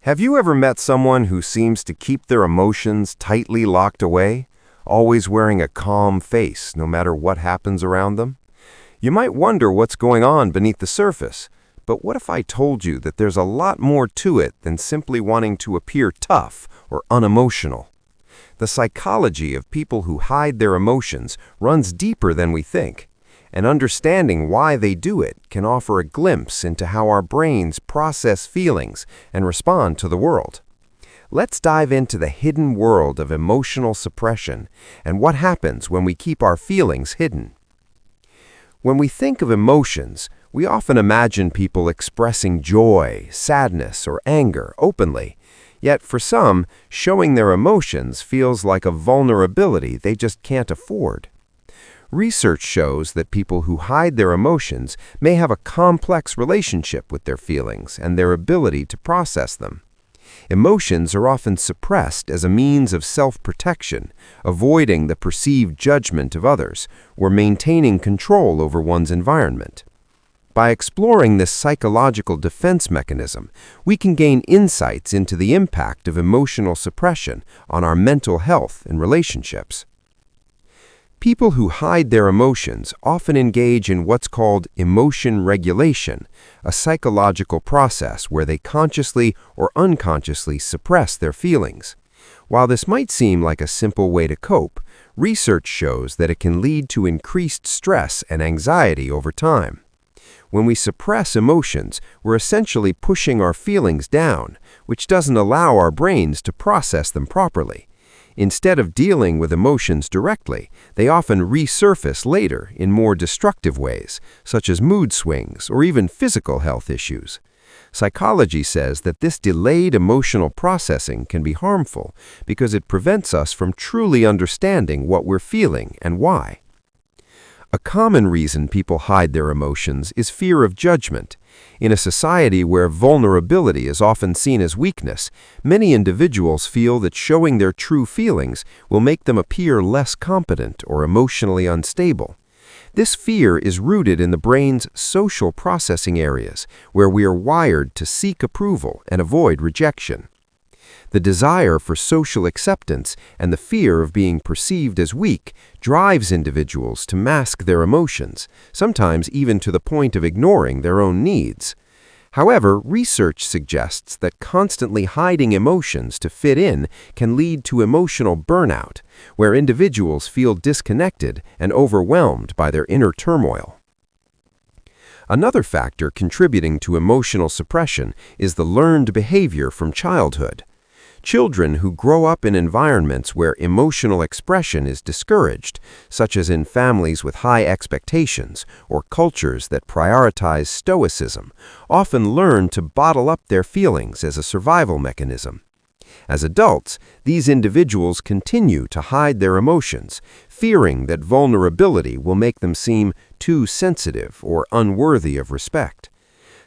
Have you ever met someone who seems to keep their emotions tightly locked away, always wearing a calm face no matter what happens around them? You might wonder what's going on beneath the surface, but what if I told you that there's a lot more to it than simply wanting to appear tough or unemotional? The psychology of people who hide their emotions runs deeper than we think, and understanding why they do it can offer a glimpse into how our brains process feelings and respond to the world. Let's dive into the hidden world of emotional suppression and what happens when we keep our feelings hidden. When we think of emotions, we often imagine people expressing joy, sadness, or anger openly. Yet for some, showing their emotions feels like a vulnerability they just can't afford. Research shows that people who hide their emotions may have a complex relationship with their feelings and their ability to process them. Emotions are often suppressed as a means of self-protection, avoiding the perceived judgment of others, or maintaining control over one's environment. By exploring this psychological defense mechanism, we can gain insights into the impact of emotional suppression on our mental health and relationships. People who hide their emotions often engage in what's called emotion regulation, a psychological process where they consciously or unconsciously suppress their feelings. While this might seem like a simple way to cope, research shows that it can lead to increased stress and anxiety over time. When we suppress emotions, we're essentially pushing our feelings down, which doesn't allow our brains to process them properly. Instead of dealing with emotions directly, they often resurface later in more destructive ways, such as mood swings or even physical health issues. Psychology says that this delayed emotional processing can be harmful because it prevents us from truly understanding what we're feeling and why. A common reason people hide their emotions is fear of judgment. In a society where vulnerability is often seen as weakness, many individuals feel that showing their true feelings will make them appear less competent or emotionally unstable. This fear is rooted in the brain's social processing areas, where we are wired to seek approval and avoid rejection. The desire for social acceptance and the fear of being perceived as weak drives individuals to mask their emotions, sometimes even to the point of ignoring their own needs. However, research suggests that constantly hiding emotions to fit in can lead to emotional burnout, where individuals feel disconnected and overwhelmed by their inner turmoil. Another factor contributing to emotional suppression is the learned behavior from childhood. Children who grow up in environments where emotional expression is discouraged, such as in families with high expectations or cultures that prioritize stoicism, often learn to bottle up their feelings as a survival mechanism. As adults, these individuals continue to hide their emotions, fearing that vulnerability will make them seem too sensitive or unworthy of respect.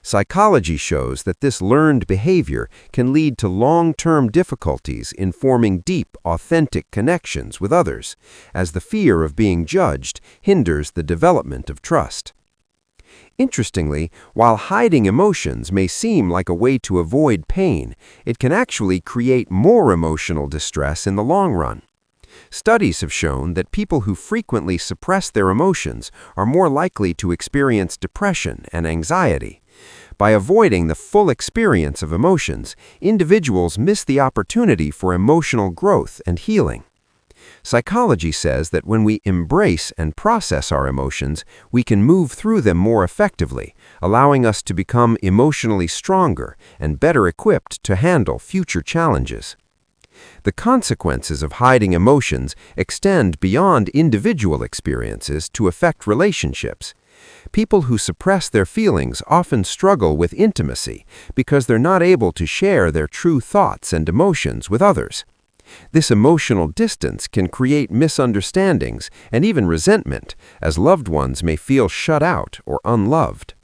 Psychology shows that this learned behavior can lead to long-term difficulties in forming deep, authentic connections with others, as the fear of being judged hinders the development of trust. Interestingly, while hiding emotions may seem like a way to avoid pain, it can actually create more emotional distress in the long run. Studies have shown that people who frequently suppress their emotions are more likely to experience depression and anxiety. By avoiding the full experience of emotions, individuals miss the opportunity for emotional growth and healing. Psychology says that when we embrace and process our emotions, we can move through them more effectively, allowing us to become emotionally stronger and better equipped to handle future challenges. The consequences of hiding emotions extend beyond individual experiences to affect relationships. People who suppress their feelings often struggle with intimacy because they're not able to share their true thoughts and emotions with others. This emotional distance can create misunderstandings and even resentment, as loved ones may feel shut out or unloved.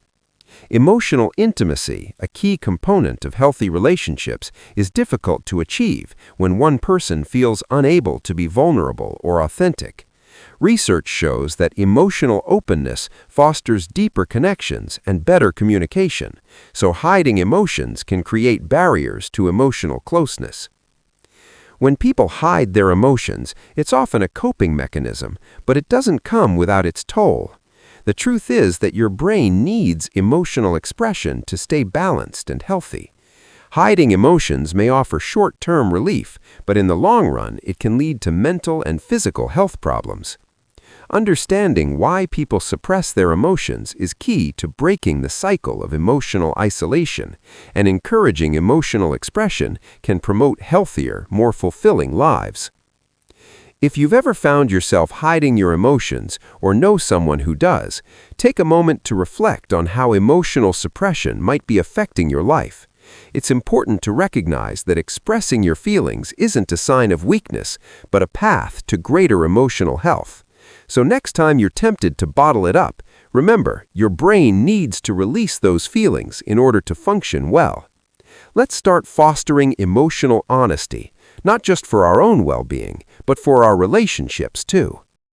Emotional intimacy, a key component of healthy relationships, is difficult to achieve when one person feels unable to be vulnerable or authentic. Research shows that emotional openness fosters deeper connections and better communication, so hiding emotions can create barriers to emotional closeness. When people hide their emotions, it's often a coping mechanism, but it doesn't come without its toll. The truth is that your brain needs emotional expression to stay balanced and healthy. Hiding emotions may offer short-term relief, but in the long run, it can lead to mental and physical health problems. Understanding why people suppress their emotions is key to breaking the cycle of emotional isolation, and encouraging emotional expression can promote healthier, more fulfilling lives. If you've ever found yourself hiding your emotions or know someone who does, take a moment to reflect on how emotional suppression might be affecting your life. It's important to recognize that expressing your feelings isn't a sign of weakness, but a path to greater emotional health. So next time you're tempted to bottle it up, remember, your brain needs to release those feelings in order to function well. Let's start fostering emotional honesty, not just for our own well-being, but for our relationships too.